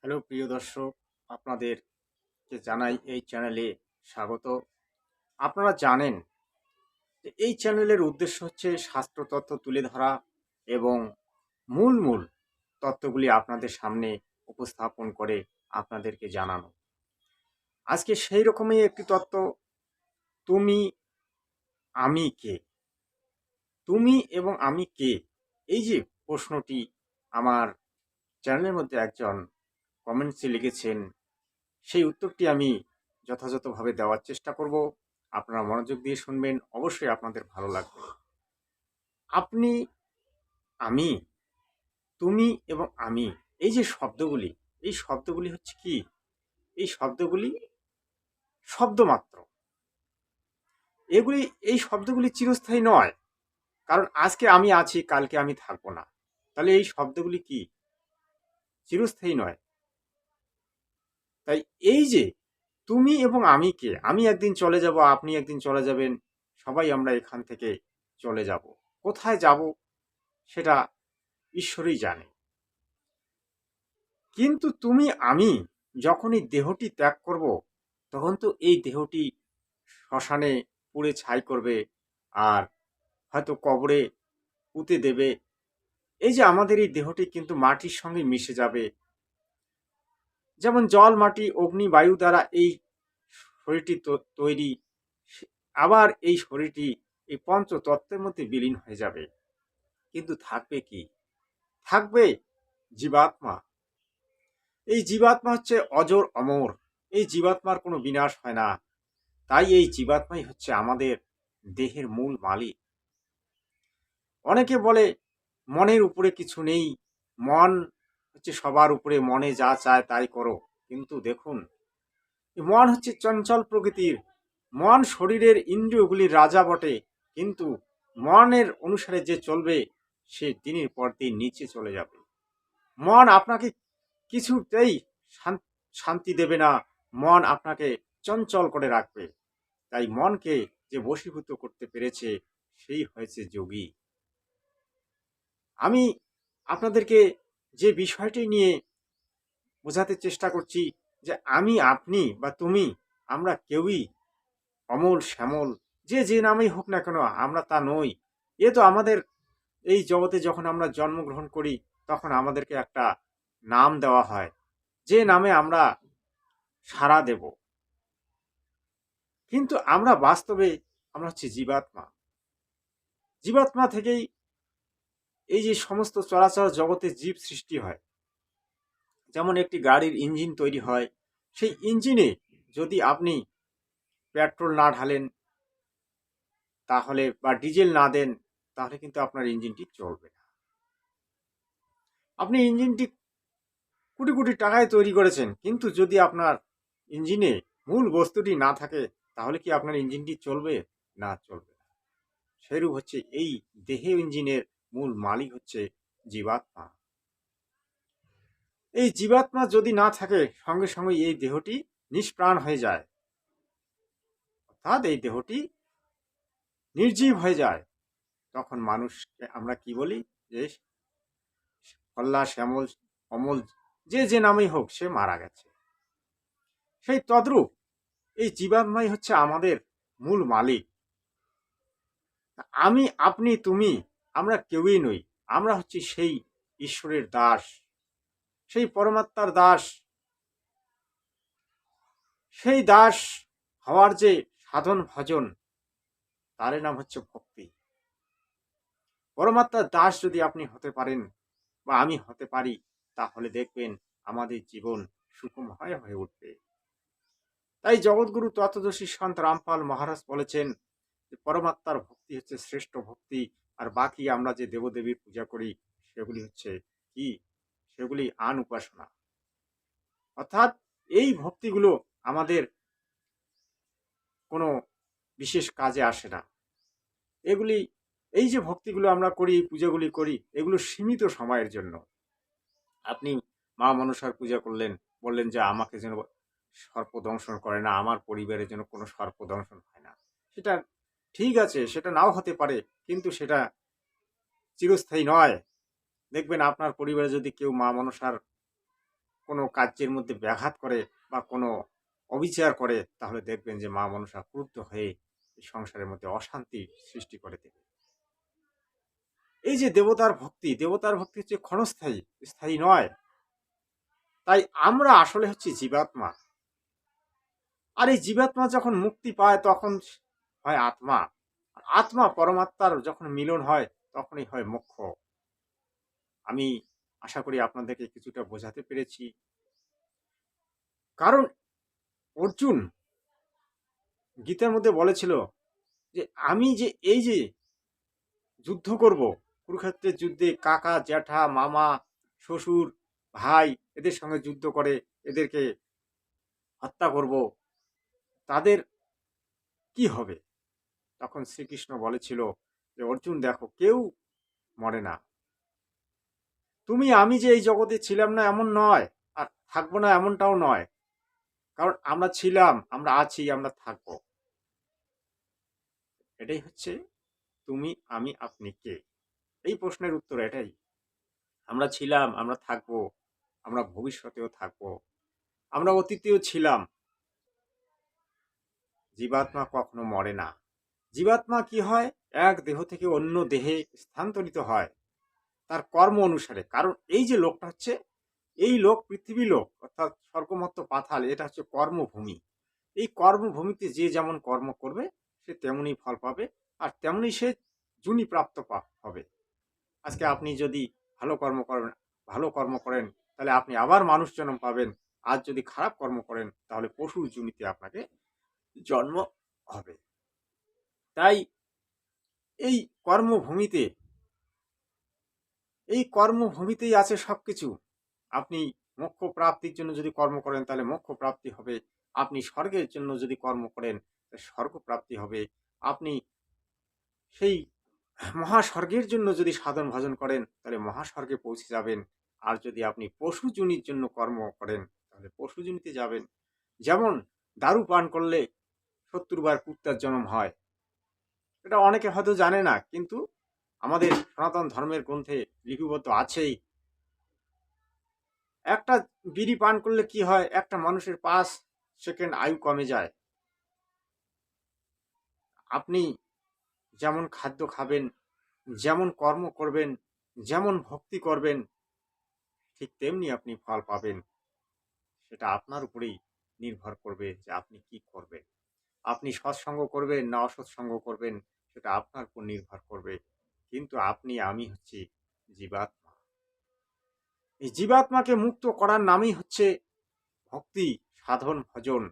Hello প্রিয় দর্শক, আপনাদেরকে জানাই এই চ্যানেলে স্বাগত। আপনারা জানেন যে এই চ্যানেলের উদ্দেশ্য হচ্ছে শাস্ত্র তথ্য তুলে ধরা এবং মূল তত্ত্বগুলি আপনাদের সামনে উপস্থাপন করে আপনাদেরকে জানানো। আজকে সেই রকমই একটি তত্ত্ব, তুমি আমি কে? তুমি এবং আমি কে? এই যে প্রশ্নটি আমার চ্যানেলের মধ্যে একজন কমেন্টসে লিখেছেন, সেই উত্তরটি আমি যথাযথভাবে দেওয়ার চেষ্টা করব। আপনারা মনোযোগ দিয়ে শুনবেন, অবশ্যই আপনাদের ভালো লাগবে। আপনি, আমি, তুমি এবং আমি, এই যে শব্দগুলি, এই শব্দগুলি হচ্ছে কি? এই শব্দগুলি শব্দ মাত্র। এই শব্দগুলি চিরস্থায়ী নয়। কারণ আজকে আমি আছি, কালকে আমি থাকবো না। তাহলে এই শব্দগুলি কি চিরস্থায়ী নয়? তাই এই যে তুমি এবং আমি কে? আমি একদিন চলে যাব, আপনি একদিন চলে যাবেন, সবাই আমরা এখান থেকে চলে যাব। কোথায় যাব সেটা ঈশ্বরই জানে। কিন্তু তুমি আমি যখন এই দেহটি ত্যাগ করব, তখন তো এই দেহটি শ্মশানে পুড়ে ছাই করবে, আর হয়তো কবরে পুঁতে দেবে। এই যে আমাদের এই দেহটি কিন্তু মাটির সঙ্গে মিশে যাবে। যেমন জল, মাটি, অগ্নি, বায়ু দ্বারা এই শরীরটি তৈরি। আবার এই শরীরটি এই পঞ্চতত্ত্বের মধ্যে বিলীন হয়ে যাবে। কিন্তু থাকবে কি? থাকবে জীবাত্মা। এই জীবাত্মা হচ্ছে অজর অমর। এই জীবাত্মার কোনো বিনাশ হয় না। তাই এই জীবাত্মাই হচ্ছে আমাদের দেহের মূল মালিক। অনেকে বলে মনের উপরে কিছু নেই, মন হচ্ছে সবার উপরে, মনে যা চায় তাই করো। কিন্তু দেখুন, মন হচ্ছে চঞ্চল প্রকৃতির। মন শরীরের ইন্দ্রিয়গুলির রাজা বটে, কিন্তু মনের অনুসারে যে চলবে সে দিনের পর দিন নিচে চলে যাবে। মন আপনাকে কিছুতেই শান্তি দেবে না, মন আপনাকে চঞ্চল করে রাখবে। তাই মনকে যে বশীভূত করতে পেরেছে সেই হয়েছে যোগী। আমি আপনাদেরকে যে বিষয়টি নিয়ে বোঝাতে চেষ্টা করছি, যে আমি, আপনি বা তুমি, আমরা কেউই অমল শ্যামল যে যে নামেই হোক না কেন, আমরা তা নই। এ তো আমাদের এই জগতে যখন আমরা জন্মগ্রহণ করি, তখন আমাদেরকে একটা নাম দেওয়া হয়, যে নামে আমরা সাড়া দেব। কিন্তু আমরা বাস্তবে আমরা হচ্ছে জীবাত্মা। জীবাত্মা থেকেই এই যে সমস্ত চরাচর জগতে জীব সৃষ্টি হয়। যেমন একটি গাড়ির ইঞ্জিন তৈরি হয়, সেই ইঞ্জিনে যদি আপনি পেট্রোল না ঢালেন, তাহলে বা ডিজেল না দেন, তাহলে কিন্তু আপনার ইঞ্জিনটি চলবে না। আপনি ইঞ্জিনটি কোটি কোটি টাকায় তৈরি করেছেন, কিন্তু যদি আপনার ইঞ্জিনে মূল বস্তুটি না থাকে, তাহলে কি আপনার ইঞ্জিনটি চলবে? না, চলবে না। সেরূপ হচ্ছে এই দেহে ইঞ্জিনের মূল মালিক হচ্ছে জীবাত্মা। এই জীবাত্মা যদি না থাকে, সঙ্গে সঙ্গে এই দেহটি নিষ্প্রাণ হয়ে যায়, অর্থাৎ এই দেহটি নির্জীব হয়ে যায়। তখন মানুষকে আমরা কি বলি? যে কল্লা, শ্যামল, অমল, যে যে নামেই হোক, সে মারা গেছে। সেই তদ্রূপ এই জীবাত্মাই হচ্ছে আমাদের মূল মালিক। আমি, আপনি, তুমি, আমরা কেউই নই। আমরা হচ্ছি সেই ঈশ্বরের দাস, সেই পরমাত্মার দাস। সেই দাস হওয়ার যে সাধন ভজন, তার নাম হচ্ছে ভক্তি। পরমাত্মার দাস যদি আপনি হতে পারেন বা আমি হতে পারি, তাহলে দেখবেন আমাদের জীবন সুখময় হয়ে উঠবে। তাই জগৎগুরু তত্ত্বদর্শী সন্ত রামপাল মহারাজ বলেছেন যে পরমাত্মার ভক্তি হচ্ছে শ্রেষ্ঠ ভক্তি। আর বাকি আমরা যে দেবদেবীর পূজা করি, সেগুলি হচ্ছে কি? সেগুলি আন উপাসনা। অর্থাৎ এই ভক্তিগুলো আমাদের কোনো বিশেষ কাজে আসে না। এগুলি, এই যে ভক্তিগুলো আমরা করি, পূজাগুলি করি, এগুলো সীমিত সময়ের জন্য। আপনি মা মনসার পূজা করলেন, বললেন যে আমাকে যেন সর্প দংশন করে না, আমার পরিবারে যেন কোনো সর্প দংশন হয় না। সেটা ঠিক আছে, সেটা নাও হতে পারে, কিন্তু সেটা চিরস্থায়ী নয়। দেখবেন আপনার পরিবারে যদি কেউ মা মনসার কোনো কার্যের মধ্যে ব্যাঘাত করে বা কোনো অবিচার করে, তাহলে দেখবেন যে মা মনসা ক্রুদ্ধ হয়ে এই সংসারের মধ্যে অশান্তি সৃষ্টি করে দেবে। এই যে দেবতার ভক্তি হচ্ছে ক্ষণস্থায়ী, স্থায়ী নয়। তাই আমরা আসলে হচ্ছে জীবাত্মা। আর এই জীবাত্মা যখন মুক্তি পায় তখন হয় আত্মা। আর আত্মা পরমাত্মার যখন মিলন হয় তখনই হয় মোক্ষ। আমি আশা করি আপনাদেরকে কিছুটা বোঝাতে পেরেছি। কারণ অর্জুন গীতার মধ্যে বলেছিল যে আমি যে এই যে যুদ্ধ করব, কুরুক্ষেত্রের যুদ্ধে কাকা, জ্যাঠা, মামা, শ্বশুর, ভাই এদের সঙ্গে যুদ্ধ করে এদেরকে হত্যা করব, তাদের কি হবে? তখন শ্রীকৃষ্ণ বলেছিল যে অর্জুন দেখো, কেউ মরে না। আমি যে এই জগতে ছিলাম না এমন নয়, আর থাকবো না এমনটাও নয়। কারণ আমরা ছিলাম, আমরা আছি, আমরা থাকবো। এটাই হচ্ছে তুমি, আমি, আপনি কে? এই প্রশ্নের উত্তর এটাই। আমরা ছিলাম, আমরা থাকবো, আমরা ভবিষ্যতেও থাকবো, আমরা অতীতেও ছিলাম। জীবাত্মা কখনো মরে না। জীবাত্মা কি হয়? এক দেহ থেকে অন্য দেহে স্থানান্তরিত হয় তার কর্ম অনুসারে। কারণ এই যে লোকটা হচ্ছে, এই লোক পৃথিবী লোক, অর্থাৎ স্বর্গমত্ত পাতাল, এটা হচ্ছে কর্মভূমি। এই কর্মভূমিতে যে যেমন কর্ম করবে সে তেমনই ফল পাবে, আর তেমনই সে জুনি প্রাপ্ত হবে। আজকে আপনি যদি ভালো কর্ম করেন তাহলে আপনি আবার মানুষ জন্ম পাবেন। আর যদি খারাপ কর্ম করেন তাহলে পশুর জুনিতে আপনাকে জন্ম হবে। তাই এই কর্মভূমিতে কর্মভূমিতেই আছে সবকিছু। আপনি মোক্ষ প্রাপ্তির জন্য যদি কর্ম করেন তাহলে মোক্ষ প্রাপ্তি হবে। আপনি স্বর্গের জন্য যদি কর্ম করেন স্বর্গ প্রাপ্তি হবে। আপনি সেই মহাস্বর্গের জন্য যদি সাধন ভজন করেন তাহলে মহাস্বর্গে পৌঁছে যাবেন। আর যদি আপনি পশু জনির জন্য কর্ম করেন তাহলে পশু জনিতে যাবেন। যেমন দারু পান করলে 70 বার কুত্তার জন্ম হয়, এটা অনেকে হয়তো জানে না, কিন্তু আমাদের সনাতন ধর্মের গ্রন্থে লিপিবদ্ধ আছেই। একটা বিড়ি পান করলে কি হয়? একটা মানুষের 5 সেকেন্ড আয়ু কমে যায়। আপনি যেমন খাদ্য খাবেন, যেমন কর্ম করবেন, যেমন ভক্তি করবেন, ঠিক তেমনি আপনি ফল পাবেন। সেটা আপনার উপরেই নির্ভর করবে যে আপনি কি করবেন। আপনি সৎসঙ্গ করবেন না অসৎসঙ্গ করবেন, সেটা আপনার উপর নির্ভর করবে। কিন্তু আমি হচ্ছি জীবাত্মা। এই জীবাত্মাকে মুক্ত করার নামই হচ্ছে ভক্তি, সাধন, ভজন।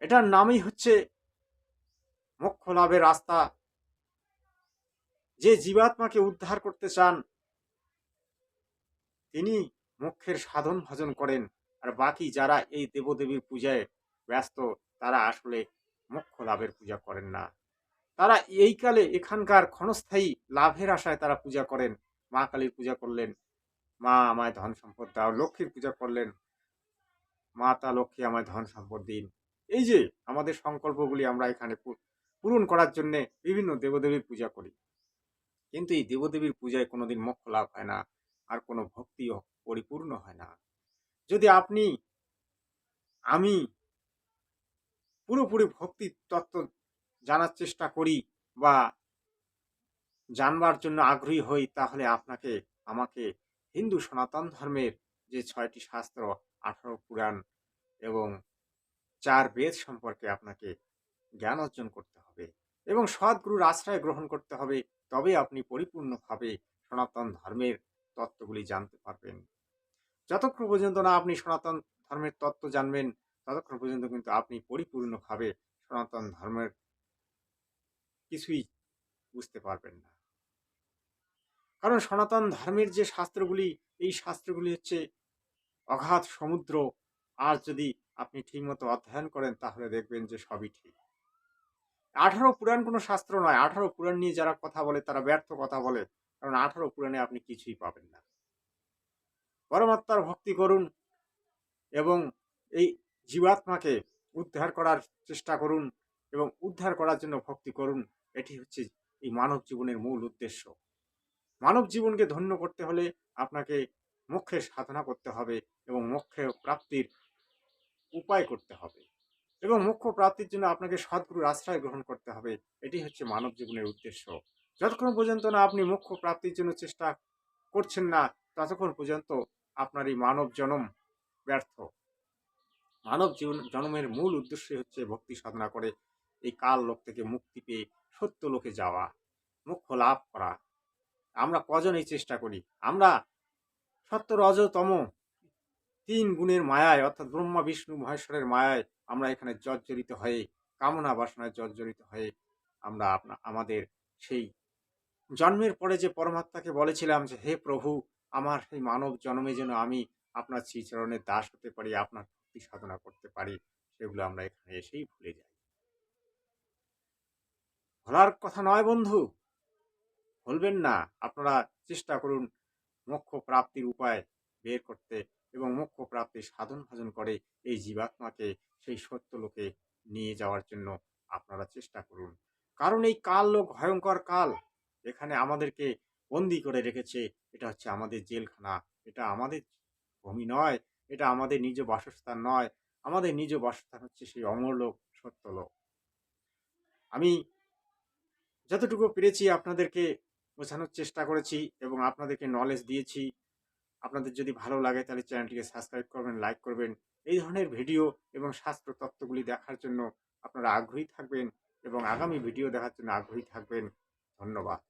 এটার নামই হচ্ছে মোক্ষ লাভের রাস্তা। যে জীবাত্মাকে উদ্ধার করতে চান তিনি মোক্ষের সাধন ভজন করেন। আর বাকি যারা এই দেবদেবীর পূজায় ব্যস্ত তারা আসলে মোক্ষ লাভের পূজা করেন না। তারা এই কালে এখানকার ক্ষণস্থায়ী লাভের আশায় তারা পূজা করেন। মা কালীর পূজা করলেন, মা আমায় ধন সম্পদ দাও। লক্ষ্মীর পূজা করলেন, মাতা লক্ষ্মী আমায় ধন সম্পদ দিন। এই যে আমাদের সংকল্পগুলি আমরা এখানে পূরণ করার জন্য বিভিন্ন দেবদেবীর পূজা করি, কিন্তু এই দেবদেবীর পূজায় কোনোদিন মোক্ষ লাভ হয় না, আর কোনো ভক্তিও পরিপূর্ণ হয় না। যদি আমি পুরোপুরি ভক্তি তত্ত্ব জানার চেষ্টা করি বা জানবার জন্য আগ্রহী হই, তাহলে আমাকে হিন্দু সনাতন ধর্মের যে 6টি শাস্ত্র, 18 পুরাণ এবং 4 বেদ সম্পর্কে আপনাকে জ্ঞান অর্জন করতে হবে এবং সদ্গুরুর আশ্রয় গ্রহণ করতে হবে। তবে আপনি পরিপূর্ণভাবে সনাতন ধর্মের তত্ত্বগুলি জানতে পারবেন। যতক্ষণ পর্যন্ত না আপনি সনাতন ধর্মের তত্ত্ব জানবেন, ততক্ষণ পর্যন্ত কিন্তু আপনি পরিপূর্ণভাবে সনাতন ধর্মের কিছুই বুঝতে পারবেন না। কারণ সনাতন ধর্মের যে শাস্ত্রগুলি, এই শাস্ত্রগুলি হচ্ছে অগাধ সমুদ্র। আর যদি আপনি ঠিকমতো অধ্যয়ন করেন তাহলে দেখবেন যে সবই ঠিক। 18 পুরাণ কোনো শাস্ত্র নয়। 18 পুরাণ নিয়ে যারা কথা বলে তারা ব্যর্থ কথা বলে। কারণ 18 পুরাণে আপনি কিছুই পাবেন না। পরমাত্মার ভক্তি করুন এবং এই জীবাত্মাকে উদ্ধার করার চেষ্টা করুন এবং উদ্ধার করার জন্য ভক্তি করুন। এটি হচ্ছে এই মানব জীবনের মূল উদ্দেশ্য। মানব জীবনকে ধন্য করতে হলে আপনাকে মোক্ষের সাধনা করতে হবে এবং মোক্ষ প্রাপ্তির উপায় করতে হবে এবং মোক্ষ প্রাপ্তির জন্য আপনাকে সদ্গুরুর আশ্রয় গ্রহণ করতে হবে। এটি হচ্ছে মানব জীবনের উদ্দেশ্য। যতক্ষণ পর্যন্ত না আপনি মোক্ষ প্রাপ্তির জন্য চেষ্টা করছেন না, ততক্ষণ পর্যন্ত আপনার এই মানব জন্ম ব্যর্থ। মানব জীবন জন্মের মূল উদ্দেশ্যই হচ্ছে ভক্তি সাধনা করে এই কাল লোক থেকে মুক্তি পেয়ে সত্য লোকে যাওয়া, মোক্ষ লাভ করা। আমরা কজন এই চেষ্টা করি? আমরা সত্য রজ তম তিন গুণের মায়ায়, অর্থাৎ ব্রহ্মা বিষ্ণু মহেশ্বরের মায়ায় আমরা এখানে জর্জরিত হয়ে, কামনা বাসনায় জর্জরিত হয়ে আমরা আমাদের সেই জন্মের পরে যে পরমাত্মাকে বলেছিলাম যে হে প্রভু, আমার সেই মানব জন্মে যেন আমি আপনার শ্রীচরণের দাস হতে পারি, আপনার ভক্তি সাধনা করতে পারি, সেগুলো আমরা এখানে এসেই ভুলে যাই। ভোলার কথা নয় বন্ধু, ভুলবেন না। আপনারা চেষ্টা করুন মোক্ষ প্রাপ্তির উপায় বের করতে এবং মোক্ষ প্রাপ্তির সাধন ভজন করে এই জীবাত্মাকে সেই সত্য লোকে নিয়ে যাওয়ার জন্য আপনারা চেষ্টা করুন। কারণ এই কাল লোক ভয়ঙ্কর কাল, এখানে আমাদেরকে বন্দি করে রেখেছে। এটা হচ্ছে আমাদের জেলখানা, এটা আমাদের ভূমি নয়, এটা আমাদের নিজ বাসস্থান নয়। আমাদের নিজ বাসস্থান হচ্ছে সেই অমরলোক, সত্যলোক। আমি যতটুকু পেরেছি আপনাদেরকে বোঝানোর চেষ্টা করেছি এবং আপনাদেরকে নলেজ দিয়েছি। আপনাদের যদি ভালো লাগে তাহলে চ্যানেলটিকে সাবস্ক্রাইব করবেন, লাইক করবেন। এই ধরনের ভিডিও এবং শাস্ত্র তত্ত্বগুলি দেখার জন্য আপনারা আগ্রহী থাকবেন এবং আগামী ভিডিও দেখার জন্য আগ্রহী থাকবেন। ধন্যবাদ।